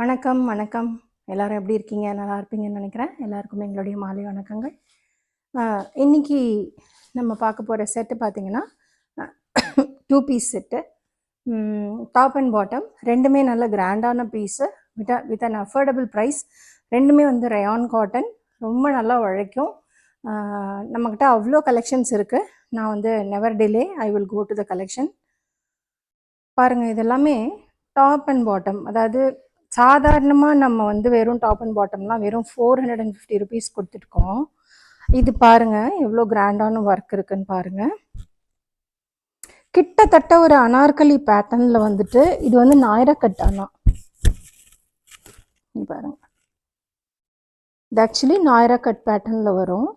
வணக்கம், வணக்கம். எல்லாரும் எப்படி இருக்கீங்க? நல்லா இருப்பீங்கன்னு நினைக்கிறேன். எல்லாருக்குமே எங்களுடைய மாலை வணக்கங்கள். இன்னைக்கு நம்ம பார்க்க போற செட்டு பார்த்தீங்கன்னா, 2 piece set. Top and bottom 2மே நல்ல கிராண்டான piece with an affordable price. 2மே வந்து ரயான் காட்டன். ரொம்ப நல்லா உழைக்கும். நம்மக்கிட்ட அவ்வளோ கலெக்ஷன்ஸ் இருக்குது. நான் வந்து never delay, I will go to the collection. பாருங்கள், இது எல்லாமே டாப் அண்ட் பாட்டம். அதாவது சாதாரணமாக நம்ம வந்து வெறும் டாப் அண்ட் பாட்டம்லாம் வெறும் 450 ருபீஸ் கொடுத்துருக்கோம். இது பாருங்கள் எவ்வளோ கிராண்டான ஒர்க் இருக்குன்னு பாருங்கள். கிட்டத்தட்ட ஒரு அனார்கலி பேட்டர்னில் வந்துட்டு இது வந்து நாயரா கட் ஆனால் பாருங்க, இது ஆக்சுவலி நாயரா கட் பேட்டர்னில் வரும்.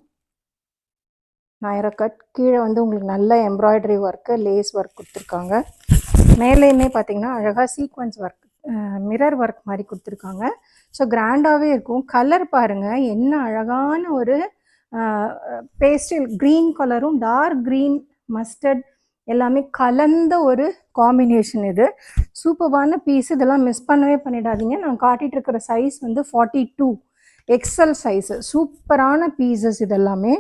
நாயரா கட் கீழே வந்து உங்களுக்கு நல்ல எம்ப்ராய்டரி ஒர்க்கு, லேஸ் ஒர்க் கொடுத்துருக்காங்க. மேலேயுமே பார்த்தீங்கன்னா அழகாக சீக்வன்ஸ் ஒர்க், மிரர் ஒர்க் மாதிரி கொடுத்துருக்காங்க. ஸோ கிராண்டாகவே இருக்கும். கலர் பாருங்கள் என்ன அழகான ஒரு பேஸ்டல் க்ரீன் கலரும் டார்க் க்ரீன் மஸ்டர்ட் எல்லாமே கலந்த ஒரு காம்பினேஷன். இது சூப்பரான பீஸ். இதெல்லாம் மிஸ் பண்ணவே பண்ணிடாதீங்க. நான் காட்டிகிட்டு இருக்கிற சைஸ் வந்து 42 எக்ஸல் சைஸு. சூப்பரான பீசஸ் இதெல்லாமே.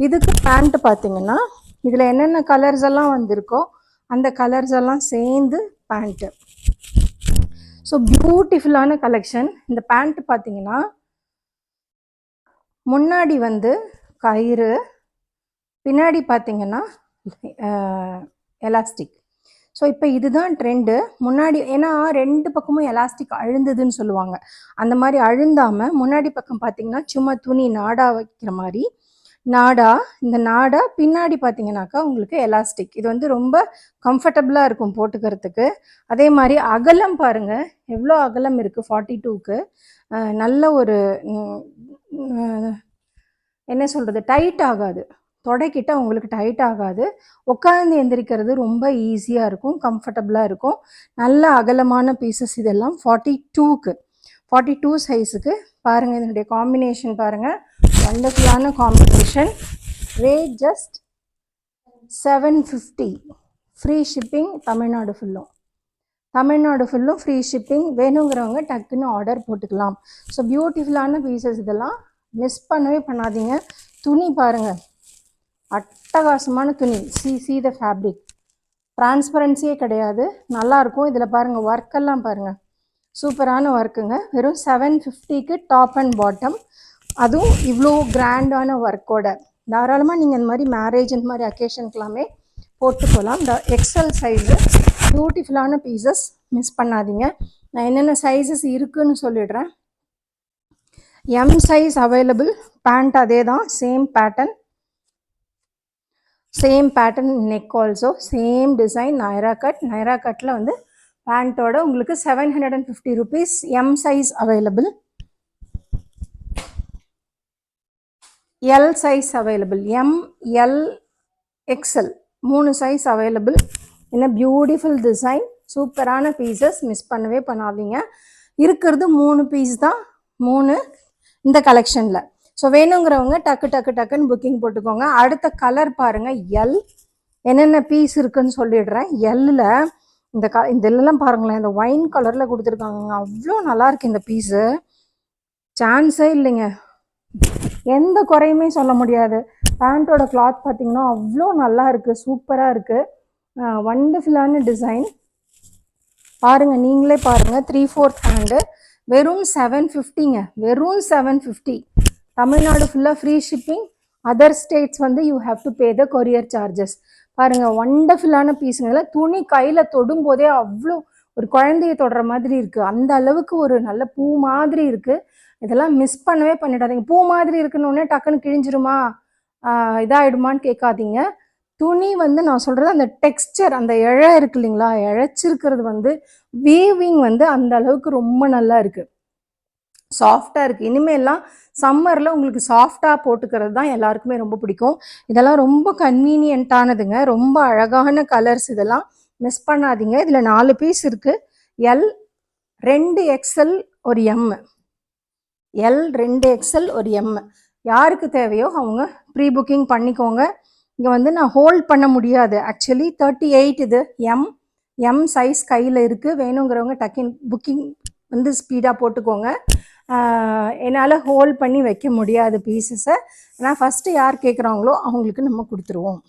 இதுக்கு பேண்ட் பார்த்தீங்கன்னா இதில் என்னென்ன கலர்ஸ் எல்லாம் வந்திருக்கோ அந்த கலர்ஸ் எல்லாம் சேர்ந்து பேண்ட்டு. ஸோ பியூட்டிஃபுல்லான கலெக்ஷன். இந்த பேண்ட் பார்த்தீங்கன்னா முன்னாடி வந்து கயிறு, பின்னாடி பார்த்தீங்கன்னா எலாஸ்டிக். ஸோ இப்போ இதுதான் ட்ரெண்டு. முன்னாடி ஏன்னா 2 பக்கமும் எலாஸ்டிக் அழுந்ததுன்னு சொல்லுவாங்க. அந்த மாதிரி அழுந்தாமல் முன்னாடி பக்கம் பார்த்தீங்கன்னா சும்மா துணி நாடா வைக்கிற மாதிரி நாடா, இந்த நாடா பின்னாடி பார்த்தீங்கன்னாக்கா உங்களுக்கு எலாஸ்டிக். இது வந்து ரொம்ப கம்ஃபர்டபுளாக இருக்கும் போட்டுக்கிறதுக்கு. அதே மாதிரி அகலம் பாருங்கள் எவ்வளோ அகலம் இருக்குது 42க்கு. நல்ல ஒரு என்ன சொல்கிறது, டைட் ஆகாது, தொடைக்கிட்ட உங்களுக்கு டைட் ஆகாது. உட்காந்து எந்திரிக்கிறது ரொம்ப ஈஸியாக இருக்கும், கம்ஃபர்டபுளாக இருக்கும். நல்ல அகலமான பீசஸ் இதெல்லாம் 42க்கு, 42 சைஸுக்கு. பாருங்கள் இதனுடைய காம்பினேஷன் பாருங்கள், வண்டர்ஃபுல்லான combination. Rate just 750. Free shipping Tamil Nadu ஃபுல்லும். தமிழ்நாடு ஃபுல்லும் ஃப்ரீ ஷிப்பிங். வேணுங்கிறவங்க டக்குன்னு ஆர்டர் போட்டுக்கலாம். ஸோ பியூட்டிஃபுல்லான பீசஸ் இதெல்லாம் மிஸ் பண்ணவே பண்ணாதீங்க. துணி பாருங்கள் அட்டகாசமான துணி. சி த ஃபேப்ரிக், டிரான்ஸ்பரன்சியே கிடையாது, நல்லாயிருக்கும். இதில் பாருங்கள் ஒர்க்கெல்லாம் பாருங்கள், சூப்பரான ஒர்க்குங்க. வெறும் 750க்கு டாப் அண்ட் பாட்டம், அதுவும் இவ்வளோ கிராண்டான ஒர்க்கோட. தாராளமாக நீங்கள் இந்த மாதிரி மேரேஜ் இந்த மாதிரி அக்கேஷனுக்கெல்லாமே போட்டுக்கலாம். இந்த எக்ஸல் சைஸு பியூட்டிஃபுல்லான பீசஸ், மிஸ் பண்ணாதீங்க. நான் என்னென்ன சைஸஸ் இருக்குதுன்னு சொல்லிடுறேன். M size available. பேண்ட் அதே தான், same pattern, neck also same design. Naira cut. Naira கட்டில் வந்து பேண்ட்டோட உங்களுக்கு 750 rupees. M size available, L size available, M, L, XL 3 size available. என்ன பியூட்டிஃபுல் டிசைன், சூப்பரான பீசஸ், மிஸ் பண்ணவே பண்ணாதீங்க. இருக்கிறது 3 பீஸ் தான், 3 இந்த கலெக்ஷனில். ஸோ வேணுங்கிறவங்க டக்குன்னு புக்கிங் போட்டுக்கோங்க. அடுத்த கலர் பாருங்கள், எல். என்னென்ன பீஸ் இருக்குன்னு சொல்லிடுறேன். எல்லில் இதெல்லாம் பாருங்களேன், இந்த ஒயின் கலரில் கொடுத்துருக்காங்க, அவ்வளோ நல்லாயிருக்கு இந்த பீஸு. சான்ஸே இல்லைங்க, எந்த குறையுமே சொல்ல முடியாது. பேண்ட்டோட கிளாத் பார்த்திங்கன்னா அவ்வளோ நல்லா இருக்குது, சூப்பராக இருக்குது. வண்டர்ஃபுல்லான டிசைன் பாருங்கள், நீங்களே பாருங்கள். 3/4 ஹேண்டு, வெறும் 750ங்க, வெறும் 750. தமிழ்நாடு ஃபுல்லாக ஃப்ரீ ஷிப்பிங். அதர் ஸ்டேட்ஸ் வந்து you have to pay the courier charges. பாருங்கள் வண்டர்ஃபுல்லான பீஸுங்கள. துணி கையில் தொடும்போதே அவ்வளோ ஒரு குழந்தைய தொடுற மாதிரி இருக்குது, அந்த அளவுக்கு ஒரு நல்ல பூ மாதிரி இருக்குது. இதெல்லாம் மிஸ் பண்ணவே பண்ணிடாதீங்க. பூ மாதிரி இருக்குன்னு டக்குன்னு கிழிஞ்சிருமா, இதாகிடுமான்னு கேட்காதீங்க. துணி வந்து நான் சொல்கிறது அந்த டெக்ஸ்டர், அந்த இழை இருக்கு இல்லைங்களா, இழைச்சிருக்கிறது வந்து வீவிங் வந்து அந்த அளவுக்கு ரொம்ப நல்லா இருக்குது, சாஃப்டாக இருக்குது. இனிமேல்லாம் சம்மரில் உங்களுக்கு சாஃப்டாக போட்டுக்கிறது தான் எல்லாருக்குமே ரொம்ப பிடிக்கும். இதெல்லாம் ரொம்ப கன்வீனியன்ட்டானதுங்க, ரொம்ப அழகான கலர்ஸ். இதெல்லாம் மிஸ் பண்ணாதீங்க. இதில் 4 பீஸ் இருக்குது. எல், 2 எக்ஸ்எல், ஒரு எம். எல், 2 எக்ஸ்எல், ஒரு எம். யாருக்கு தேவையோ அவங்க ப்ரீ புக்கிங் பண்ணிக்கோங்க. இங்கே வந்து நான் ஹோல்ட் பண்ண முடியாது, ஆக்சுவலி 38 இது எம். எம் சைஸ் கையில் இருக்குது. வேணுங்கிறவங்க டக்கின் புக்கிங் வந்து ஸ்பீடாக போட்டுக்கோங்க. என்னால் ஹோல்ட் பண்ணி வைக்க முடியாது பீசஸை. ஆனால் ஃபஸ்ட்டு யார் கேட்குறாங்களோ அவங்களுக்கு நம்ம கொடுத்துருவோம்.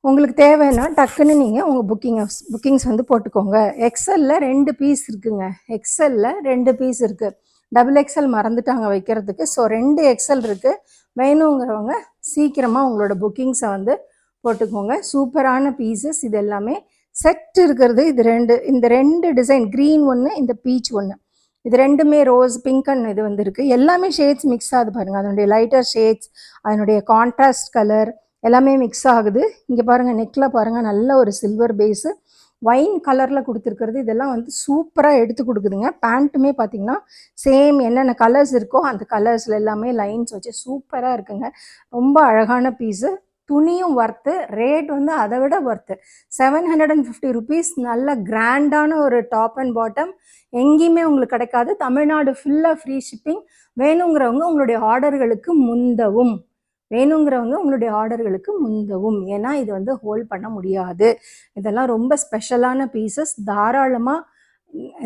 உங்களுக்கு தேவைன்னா டக்குன்னு நீங்கள் உங்கள் புக்கிங்ஸ் வந்து போட்டுக்கோங்க. எக்ஸலில் 2 பீஸ் இருக்குங்க. எக்ஸலில் 2 பீஸ் இருக்குது. டபுள் எக்ஸல் மறந்துட்டாங்க வைக்கிறதுக்கு. ஸோ 2 எக்ஸல் இருக்குது. வேணுங்கிறவங்க சீக்கிரமாக உங்களோட புக்கிங்ஸை வந்து போட்டுக்கோங்க. சூப்பரான பீசஸ் இது எல்லாமே. செட் இருக்கிறது இந்த ரெண்டு டிசைன், க்ரீன் ஒன்று, இந்த பீச் ஒன்று, இது ரெண்டுமே ரோஸ் பிங்க் அண்ட் இது வந்து இருக்குது. எல்லாமே ஷேட்ஸ் மிக்ஸ் ஆகுது பாருங்கள். அதனுடைய லைட்டர் ஷேட்ஸ், அதனுடைய கான்ட்ராஸ்ட் கலர் எல்லாமே மிக்ஸ் ஆகுது. இங்கே பாருங்கள், நெக்கில் பாருங்கள், நல்ல ஒரு சில்வர் பேஸு வைன் கலரில் கொடுத்துருக்கிறது. இதெல்லாம் வந்து சூப்பராக எடுத்து கொடுக்குதுங்க. பேண்ட்டுமே பார்த்திங்கன்னா சேம் என்னென்ன கலர்ஸ் இருக்கோ அந்த கலர்ஸில் எல்லாமே லைன்ஸ் வச்சு சூப்பராக இருக்குங்க. ரொம்ப அழகான பீஸு. துணியும் ஒர்த்து, ரேட் வந்து அதை விட ஒர்த்து. 750 ருபீஸ். நல்ல கிராண்டான ஒரு டாப் அண்ட் பாட்டம். எங்கேயுமே உங்களுக்கு கிடைக்காது. தமிழ்நாடு ஃபுல்லாக ஃப்ரீ ஷிப்பிங். வேணுங்கிறவங்க உங்களுடைய ஆர்டர்களுக்கு முந்தவும். ஏன்னா இது வந்து ஹோல்ட் பண்ண முடியாது. இதெல்லாம் ரொம்ப ஸ்பெஷலான பீசஸ். தாராளமாக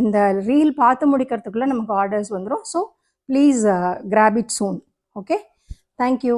இந்த ரீல் பார்த்து முடிக்கிறதுக்குள்ளே நமக்கு ஆர்டர்ஸ் வந்துடும். So please graph it soon. Okay, thank you.